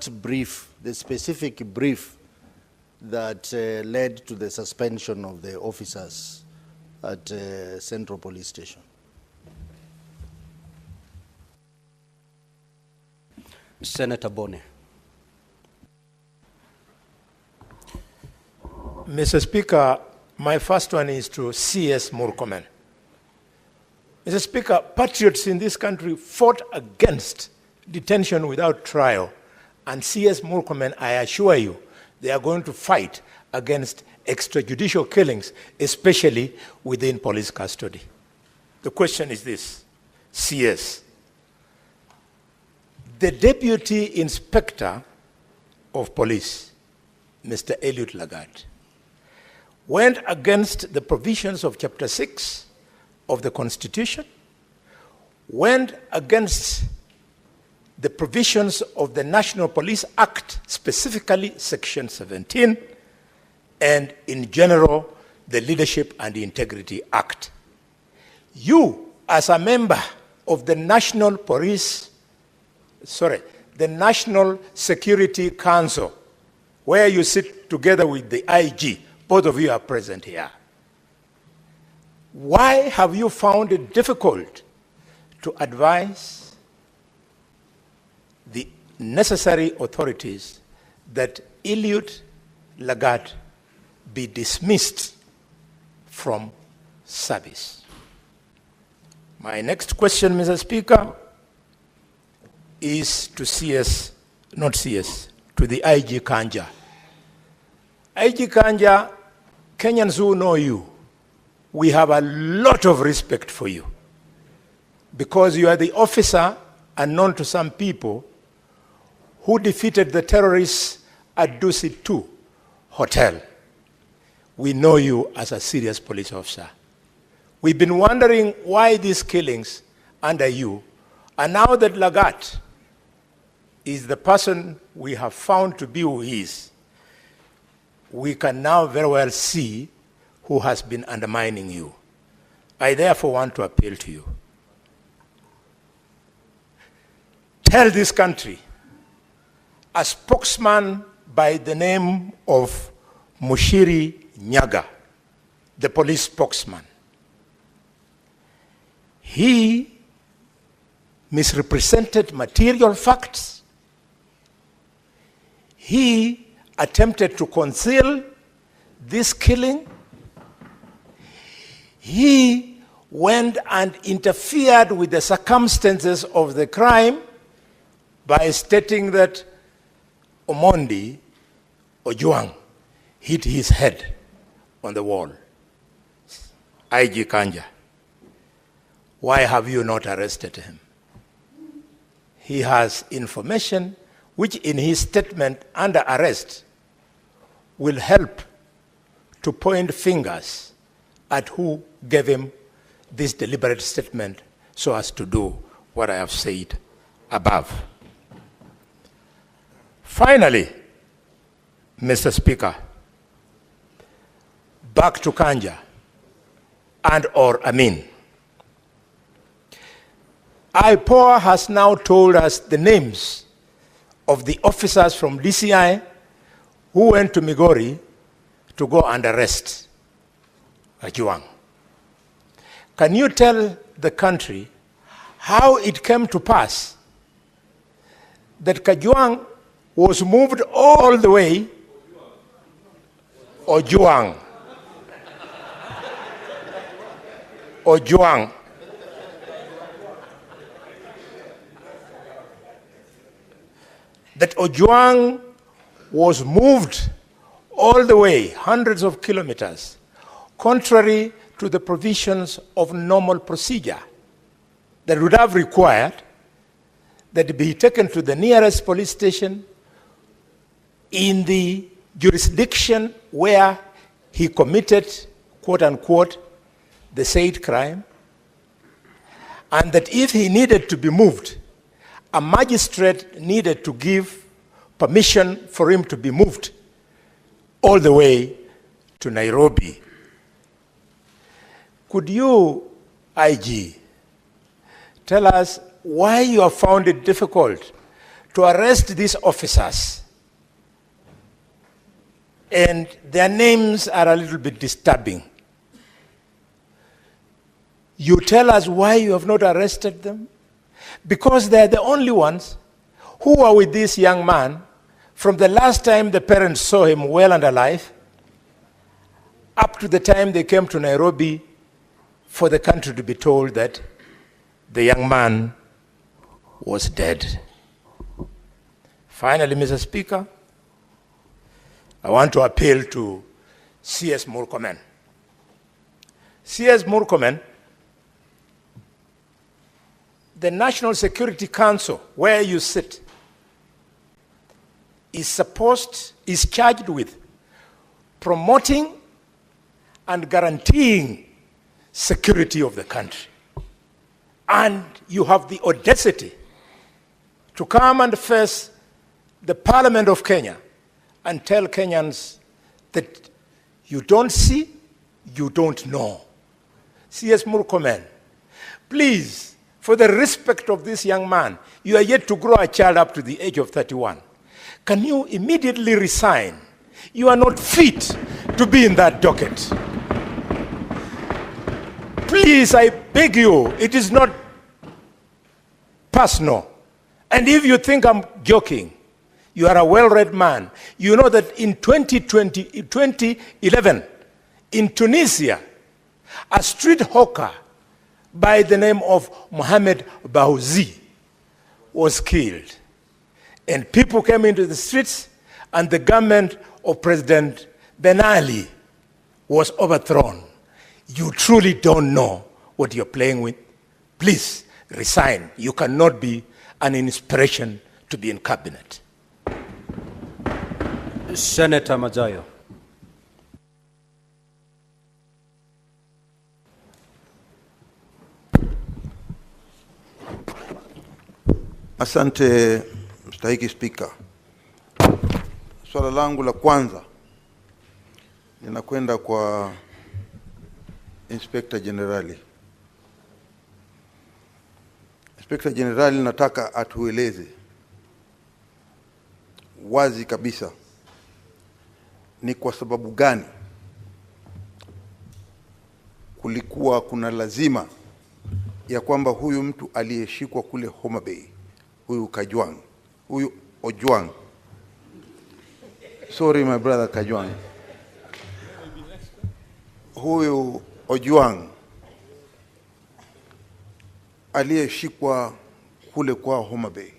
that brief, the specific brief that led to the suspension of the officers at Central Police Station? Senator Bony. Mr. Speaker, my first one is to CS Murkomen. Mr. Speaker, patriots in this country fought against detention without trial, and CS Murkomen, I assure you, they are going to fight against extrajudicial killings, especially within police custody. The question is this, CS. The Deputy Inspector of Police, Mr. Eliud Lagat, went against the provisions of Chapter 6 of the Constitution, went against the provisions of the National Police Act, specifically Section 17, and in general, the Leadership and Integrity Act. You, as a member of the National Security Council, where you sit together with the IG, both of you are present here. Why have you found it difficult to advise the necessary authorities that Eliud Lagat be dismissed from service? My next question, Mr. Speaker, is to CS, not CS, to the IG Kanja. IG Kanja, Kenyans who know you, we have a lot of respect for you because you are the officer, unknown to some people, who defeated the terrorists at Dusit 2 Hotel. We know you as a serious police officer. We've been wondering why these killings under you, and now that Lagat is the person we have found to be who he is, we can now very well see who has been undermining you. I therefore want to appeal to you. Tell this country, a spokesman by the name of Mushiri Nyaga, the police spokesman, he misrepresented material facts. He attempted to conceal this killing. He went and interfered with the circumstances of the crime by stating that Omondi Ojwang hit his head on the wall. IG Kanja, why have you not arrested him? He has information which in his statement under arrest will help to point fingers at who gave him this deliberate statement so as to do what I have said above. Finally, Mr. Speaker, back to Kanja and or Amin. IPOA has now told us the names of the officers from DCI who went to Migori to go and arrest Kajwang. Can you tell the country how it came to pass that Kajwang was moved all the way, Ojwang, that Ojwang was moved all the way, hundreds of kilometers, contrary to the provisions of normal procedure that would have required that he be taken to the nearest police station in the jurisdiction where he committed, quote unquote, the said crime, and that if he needed to be moved, a magistrate needed to give permission for him to be moved all the way to Nairobi. Could you, IG, tell us why you have found it difficult to arrest these officers. And their names are a little bit disturbing. You tell us why you have not arrested them? Because they're the only ones who were with this young man from the last time the parents saw him well and alive up to the time they came to Nairobi for the country to be told that the young man was dead. Finally, Mr. Speaker, I want to appeal to CS Murkomen. CS Murkomen, the National Security Council, where you sit, is charged with promoting and guaranteeing security of the country. And you have the audacity to come and face the Parliament of Kenya and tell Kenyans that you don't see, you don't know. CS Murkomen, please, for the respect of this young man, you are yet to grow a child up to the age of 31. Can you immediately resign? You are not fit to be in that docket. Please, I beg you, it is not personal. And if you think I'm joking, you are a well-read man. You know that in 2011, in Tunisia, a street hawker by the name of Mohamed Baouzi was killed. And people came into the streets, and the government of President Ben Ali was overthrown. You truly don't know what you're playing with. Please resign. You cannot be an inspiration to be in cabinet. Senator Majayo. Asante mstahiki Spika. Swala langu la kwanza linakwenda kwa Inspector Generali. Inspector Generali, nataka atueleze wazi kabisa ni kwa sababu gani kulikuwa kuna lazima ya kwamba huyu mtu aliyeshikwa kule Homa Bay, huyu Kajwang, huyu Ojwang, sorry my brother Kajwang, huyu Ojwang aliyeshikwa kule kwa Homa Bay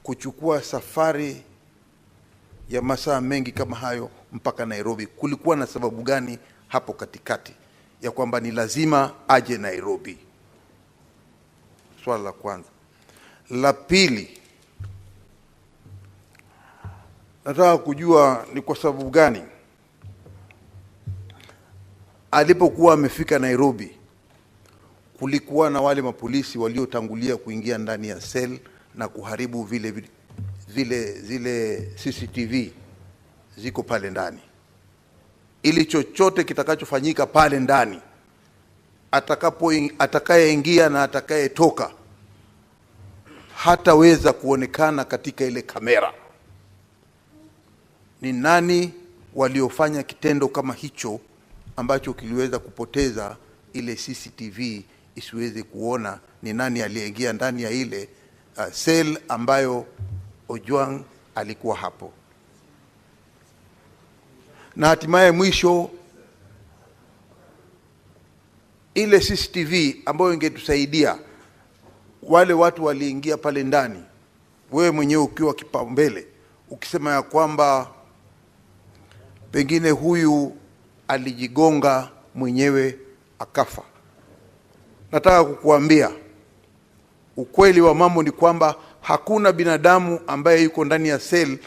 kuchukua safari ya masaa mengi kama hayo mpaka Nairobi, kulikuwa na sababu gani hapo katikati ya kwamba ni lazima aje Nairobi? Swala la kwanza. La pili, nataka kujua ni kwa sababu gani alipokuwa amefika Nairobi kulikuwa na wale mapolisi waliotangulia kuingia ndani ya cell na kuharibu zile CCTV ziko pale ndani, ili chochote kitakachofanyika pale ndani, atakayeingia na atakayetoka hataweza kuonekana katika ile kamera. Ni nani waliofanya kitendo kama hicho ambacho kiliweza kupoteza ile CCTV isiweze kuona ni nani aliyeingia ndani ya ile cell ambayo Ojwang alikuwa hapo? Na hatimaye mwisho, ile CCTV ambayo ingetusaidia wale watu waliingia pale ndani, wewe mwenyewe ukiwa kipaumbele ukisema ya kwamba pengine huyu alijigonga mwenyewe akafa. Nataka kukuambia ukweli wa mambo ni kwamba hakuna binadamu ambaye yuko ndani ya cell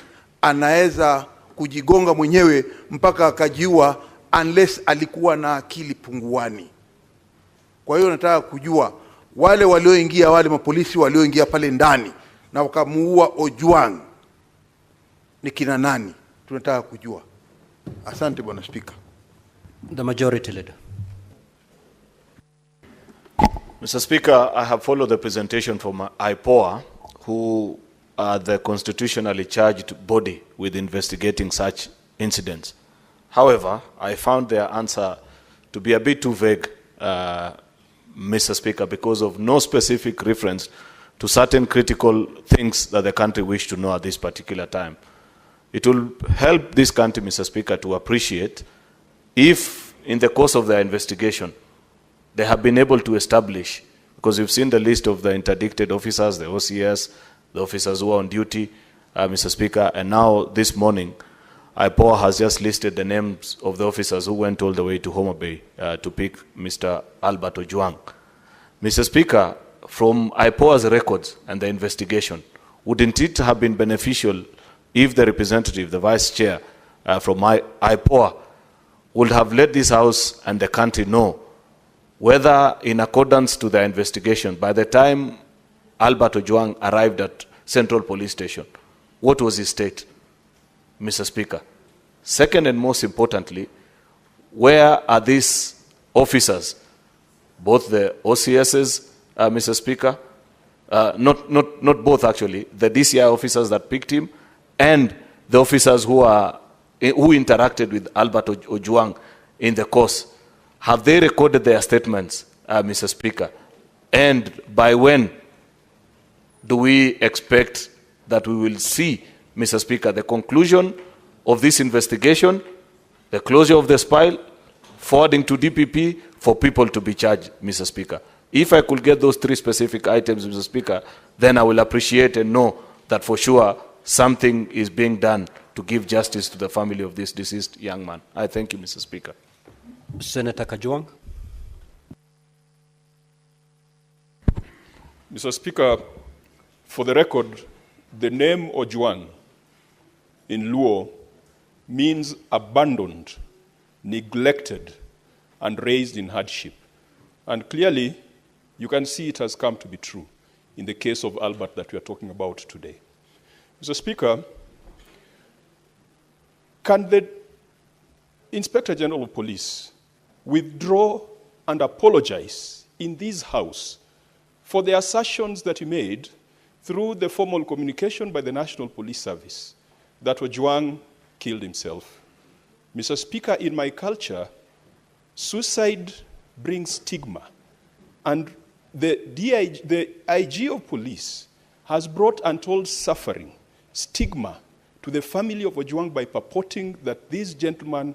anaweza kujigonga mwenyewe mpaka akajiua unless alikuwa na akili punguani. Kwa hiyo nataka kujua wale walioingia, wale mapolisi walioingia pale ndani na wakamuua Ojwang ni kina nani? Tunataka kujua. Asante Bwana Speaker. The Majority Leader. Mr. Speaker, I have followed the presentation from IPOA, who the constitutionally charged body with investigating such incidents. However, I found their answer to be a bit too vague, Mr. Speaker, because of no specific reference to certain critical things that the country wished to know at this particular time. It will help this country, Mr. Speaker, to appreciate if, in the course of their investigation, they have been able to establish, because you've seen the list of the interdicted officers, the OCS, the officers who are on duty, Mr. Speaker, and now this morning, IPOA has just listed the names of the officers who went all the way to Homa Bay to pick Mr. Albert Kajwang. Mr. Speaker, from IPOA's records and the investigation, wouldn't it have been beneficial if the representative, the vice chair from IPOA, would have let this House and the country know whether, in accordance to the investigation, by the time Albert Kajwang arrived at Central Police Station, what was his state, Mr. Speaker? Second and most importantly, where are these officers, both the OCSs, Mr. Speaker, not both actually, the DCI officers that picked him and the officers who interacted with Albert Kajwang in the course? Have they recorded their statements, Mr. Speaker? And by when do we expect that we will see, Mr. Speaker, the conclusion of this investigation, the closure of the file, forwarding to DPP for people to be charged, Mr. Speaker? If I could get those three specific items, Mr. Speaker, then I will appreciate and know that for sure something is being done to give justice to the family of this deceased young man. I thank you, Mr. Speaker. Senator Kajwang. Mr. Speaker, for the record, the name Kajwang in Luo means abandoned, neglected, and raised in hardship. And clearly, you can see it has come to be true in the case of Albert that we are talking about today. Mr. Speaker, can the Inspector General of Police withdraw and apologize in this House for the assertions that he made through the formal communication by the National Police Service that Kajwang killed himself? Mr. Speaker, in my culture, suicide brings stigma. And the IG of police has brought untold suffering, stigma, to the family of Kajwang by purporting that this gentleman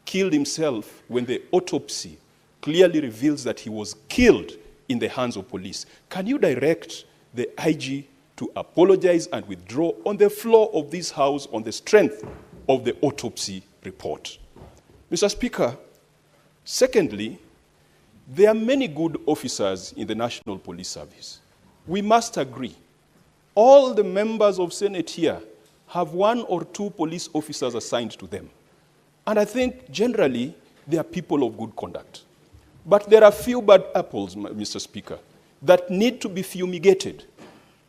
killed himself when the autopsy clearly reveals that he was killed in the hands of police. Can you direct the IG to apologize and withdraw on the floor of this House on the strength of the autopsy report? Mr. Speaker, secondly, there are many good officers in the National Police Service. We must agree. All the members of Senate here have one or two police officers assigned to them. And I think generally they are people of good conduct. But there are few bad apples, Mr. Speaker, that need to be fumigated.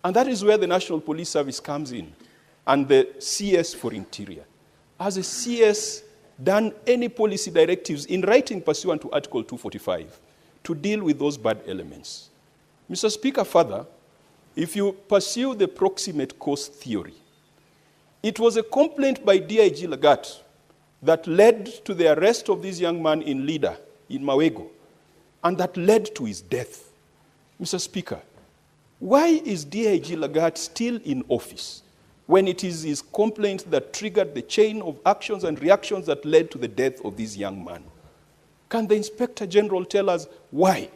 And that is where the National Police Service comes in, and the CS for Interior. Has a CS done any policy directives in writing pursuant to Article 245 to deal with those bad elements? Mr. Speaker, further, if you pursue the proximate cause theory, it was a complaint by DIG Lagat that led to the arrest of this young man in Lida, in Mawego, and that led to his death. Mr. Speaker, why is DIG Lagat still in office when it is his complaint that triggered the chain of actions and reactions that led to the death of this young man? Can the Inspector General tell us why?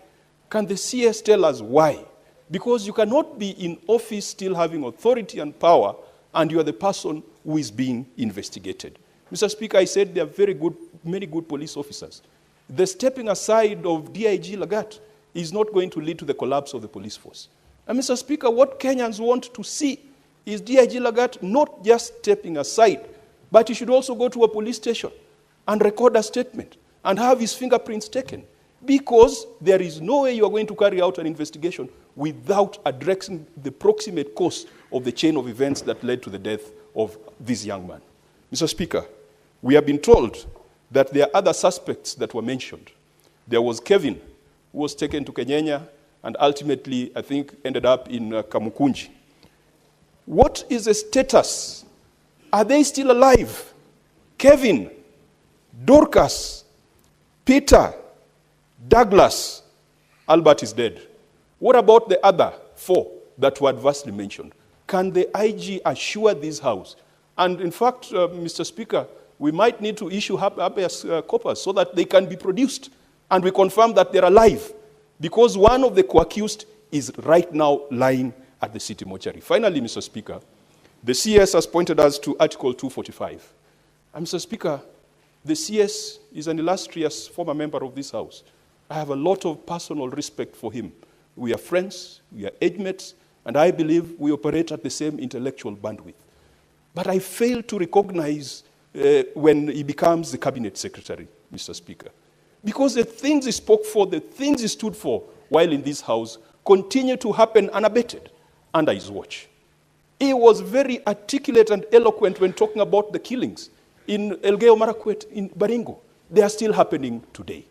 Can the CS tell us why? Because you cannot be in office still having authority and power, and you are the person who is being investigated. Mr. Speaker, I said there are many good police officers. The stepping aside of DIG Lagat is not going to lead to the collapse of the police force. And Mr. Speaker, what Kenyans want to see is DIG Lagat not just stepping aside, but he should also go to a police station and record a statement and have his fingerprints taken, because there is no way you are going to carry out an investigation without addressing the proximate cause of the chain of events that led to the death of this young man. Mr. Speaker, we have been told that there are other suspects that were mentioned. There was Kevin, who was taken to Kenyanya and ultimately, I think, ended up in Kamukunji. What is the status? Are they still alive? Kevin, Dorcas, Peter, Douglas, Albert is dead. What about the other 4 that were adversely mentioned? Can the IG assure this House? And in fact, Mr. Speaker, we might need to issue habeas corpus so that they can be produced and we confirm that they're alive, because one of the co-accused is right now lying at the city mortuary. Finally, Mr. Speaker, the CS has pointed us to Article 245. And Mr. Speaker, the CS is an illustrious former member of this House. I have a lot of personal respect for him. We are friends, we are age mates, and I believe we operate at the same intellectual bandwidth. But I fail to recognize when he becomes the cabinet secretary, Mr. Speaker. Because the things he spoke for, the things he stood for while in this House continue to happen unabated under his watch. He was very articulate and eloquent when talking about the killings in Elgeyo Marakwet, in Baringo. They are still happening today.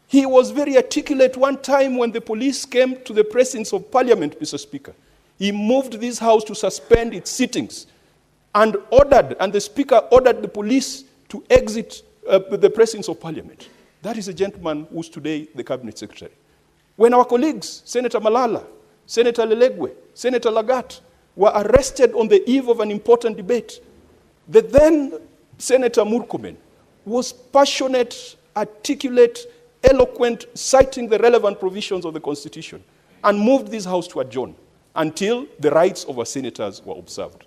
He was very articulate one time when the police came to the presence of Parliament, Mr. Speaker. He moved this House to suspend its sittings and the Speaker ordered the police to exit the presence of Parliament. That is a gentleman who's today the Cabinet Secretary. When our colleagues, Senator Malala, Senator Lelegwe, Senator Lagat, were arrested on the eve of an important debate, the then Senator Murkomen was passionate, articulate, eloquent, citing the relevant provisions of the Constitution, and moved this House to adjourn until the rights of our senators were observed.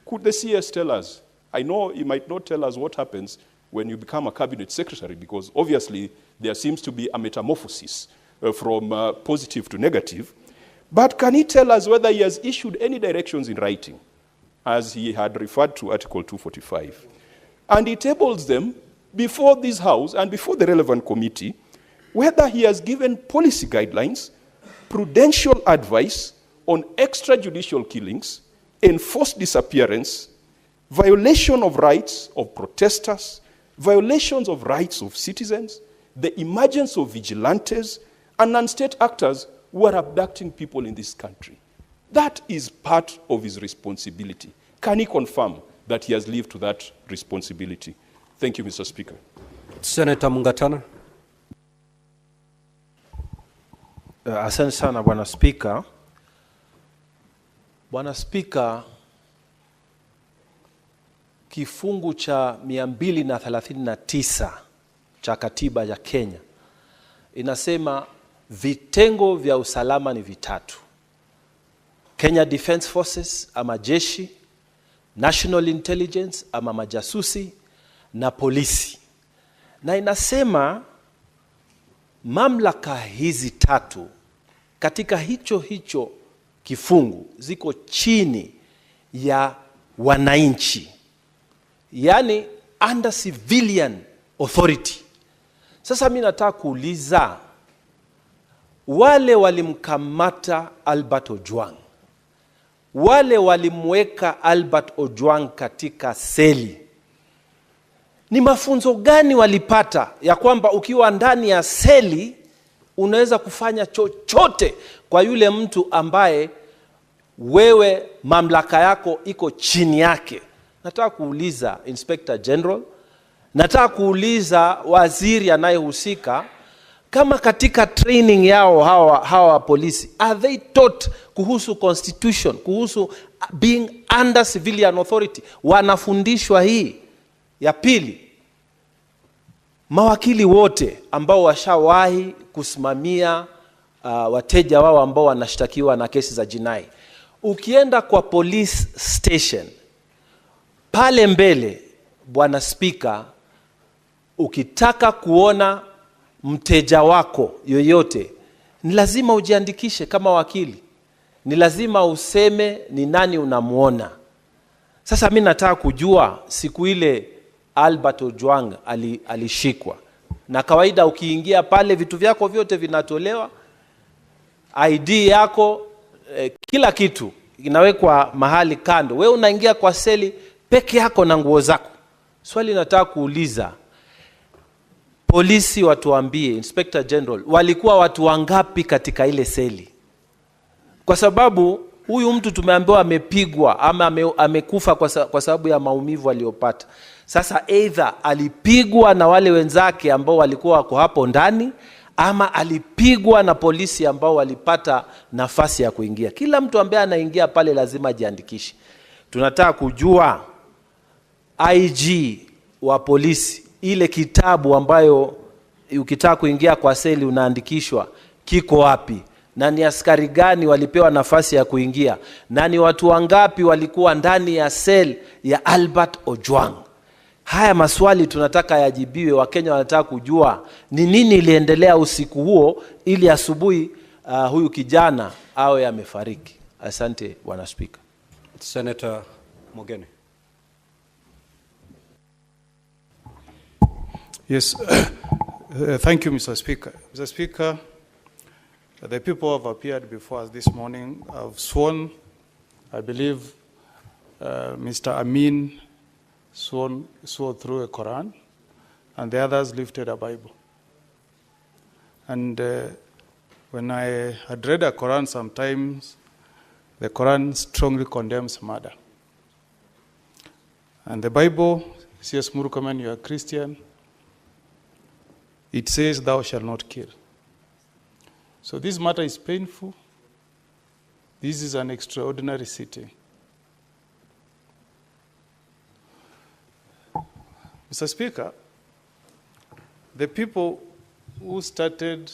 Could the CS tell us? I know he might not tell us what happens when you become a cabinet secretary, because obviously there seems to be a metamorphosis from positive to negative. But can he tell us whether he has issued any directions in writing, as he had referred to Article 245? And he tables them before this House and before the relevant committee, whether he has given policy guidelines, prudential advice on extrajudicial killings, enforced disappearance, violation of rights of protesters, violations of rights of citizens, the emergence of vigilantes, and non-state actors who are abducting people in this country. That is part of his responsibility. Can he confirm that he has lived to that responsibility? Thank you, Mr. Speaker. Senator Mungatana. Asante sana Bwana Speaker. Bwana Speaker, kifungu cha 239 cha katiba ya Kenya inasema vitengo vya usalama ni vitatu: Kenya Defence Forces ama jeshi, National Intelligence ama majasusi, na polisi. Na inasema mamlaka hizi tatu katika hicho kifungu ziko chini ya wananchi, yani under civilian authority. Sasa mimi nataka kuuliza, wale walimkamata Albert Ojwang, wale walimweka Albert Ojwang katika seli, ni mafunzo gani walipata ya kwamba ukiwa ndani ya seli unaweza kufanya chochote kwa yule mtu ambaye wewe mamlaka yako iko chini yake? Nataka kuuliza Inspector General, nataka kuuliza waziri anayehusika, kama katika training yao hawa polisi, are they taught kuhusu constitution, kuhusu being under civilian authority? Wanafundishwa hii? Ya pili, mawakili wote ambao washawahi kusimamia wateja wao ambao wanashtakiwa na kesi za jinai, ukienda kwa police station pale mbele, Bwana Speaker, ukitaka kuona mteja wako yoyote, ni lazima ujiandikishe kama wakili, ni lazima useme ni nani unamuona. Sasa mimi nataka kujua, siku ile Albert Ojwang alishikwa, na kawaida ukiingia pale vitu vyako vyote vinatolewa, ID yako, kila kitu inawekwa mahali kando, wewe unaingia kwa seli peke yako na nguo zako. Swali nataka kuuliza, polisi watuambie, Inspector General, walikuwa watu wangapi katika ile seli? Kwa sababu Huyu mtu tumeambiwa amepigwa ama amekufa kwa sababu ya maumivu aliyopata. Sasa either alipigwa na wale wenzake ambao walikuwa wako hapo ndani, ama alipigwa na polisi ambao walipata nafasi ya kuingia. Kila mtu ambaye anaingia pale lazima ajiandikishe. Tunataka kujua IG wa polisi, ile kitabu ambayo ukitaka kuingia kwa seli unaandikishwa, kiko wapi? Na ni askari gani walipewa nafasi ya kuingia? Na ni watu wangapi walikuwa ndani ya sel ya Albert Ojwang? Haya maswali tunataka yajibiwe. Wakenya wanataka kujua ni nini iliendelea usiku huo ili asubuhi huyu kijana awe amefariki. Asante Bwana Speaker. Senator Mogeni. Yes, thank you, Mr. Speaker. Mr. Speaker, the people who have appeared before us this morning have sworn, I believe Mr. Amin swore through a Quran, and the others lifted a Bible. And when I had read a Quran, sometimes the Quran strongly condemns murder. And the Bible says, Murkomen, you are Christian, it says, thou shalt not kill. So this matter is painful. This is an extraordinary sitting. Mr. Speaker, the people who started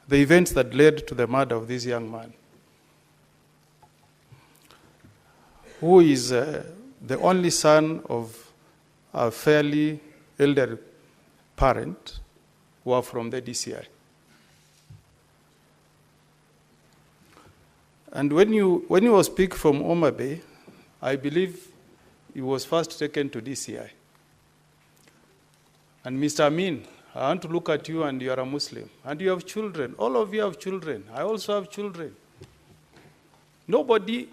the events that led to the murder of this young man, who is the only son of a fairly elderly parent, who are from the DCI. And when he was picked from Oma Bay, I believe he was first taken to DCI. And Mr. Amin, I want to look at you, and you are a Muslim, and you have children. All of you have children. I also have children. Nobody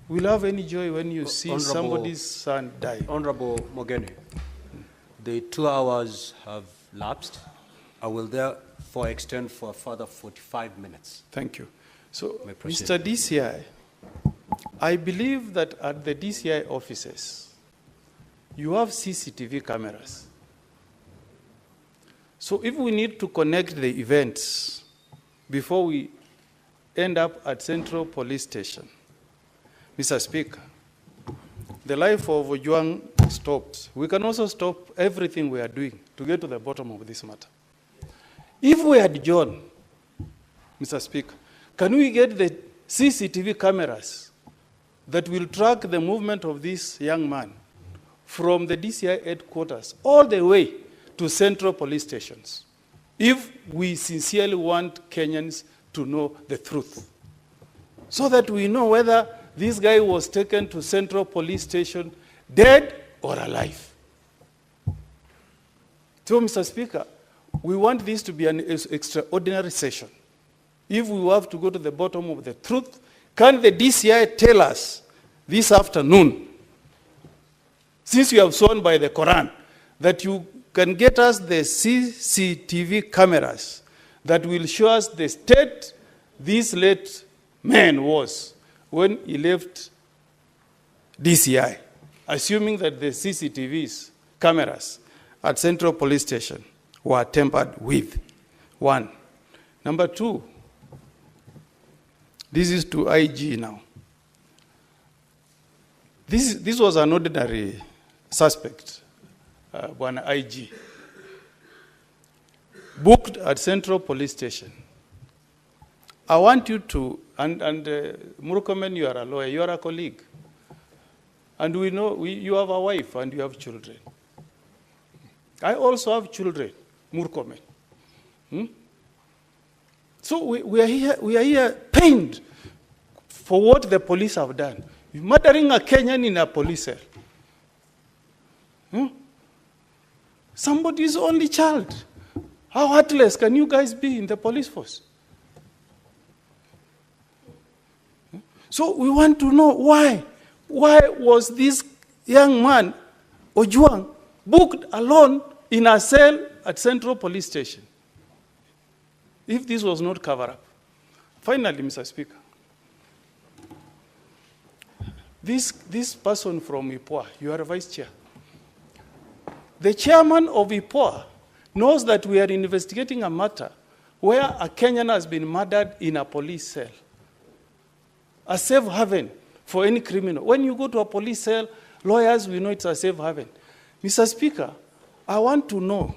will have any joy when you see somebody's son die. Honorable Mogeni, the 2 hours have lapsed. I will therefore extend for a further 45 minutes. Thank you. So, Mr. DCI, I believe that at the DCI offices, you have CCTV cameras. So if we need to connect the events before we end up at Central Police Station, Mr. Speaker, the life of Ojwang stopped. We can also stop everything we are doing to get to the bottom of this matter. If we had John, Mr. Speaker, can we get the CCTV cameras that will track the movement of this young man from the DCI headquarters all the way to Central Police Stations, if we sincerely want Kenyans to know the truth, so that we know whether this guy was taken to Central Police Station dead or alive. So, Mr. Speaker, we want this to be an extraordinary session. If we have to go to the bottom of the truth, can the DCI tell us this afternoon, since you have sworn by the Quran, that you can get us the CCTV cameras that will show us the state this late man was when he left DCI, assuming that the CCTVs cameras at Central Police Station were tampered with. One. Number two, this is to IG now. This was an ordinary suspect, one IG, booked at Central Police Station. I want you to, and Murkomen, you are a lawyer, you are a colleague. And we know you have a wife and you have children. I also have children, Murkomen. So we are here pained for what the police have done. Murdering a Kenyan in a police cell. Somebody's only child. How heartless can you guys be in the police force? So we want to know why. Why was this young man, Ojwang, booked alone in a cell at Central Police Station? if this was not cover up. Finally, Mr. Speaker, this person from IPOA, you are a vice chair. The chairman of IPOA knows that we are investigating a matter where a Kenyan has been murdered in a police cell. A safe haven for any criminal. When you go to a police cell, lawyers will know it's a safe haven. Mr. Speaker, I want to know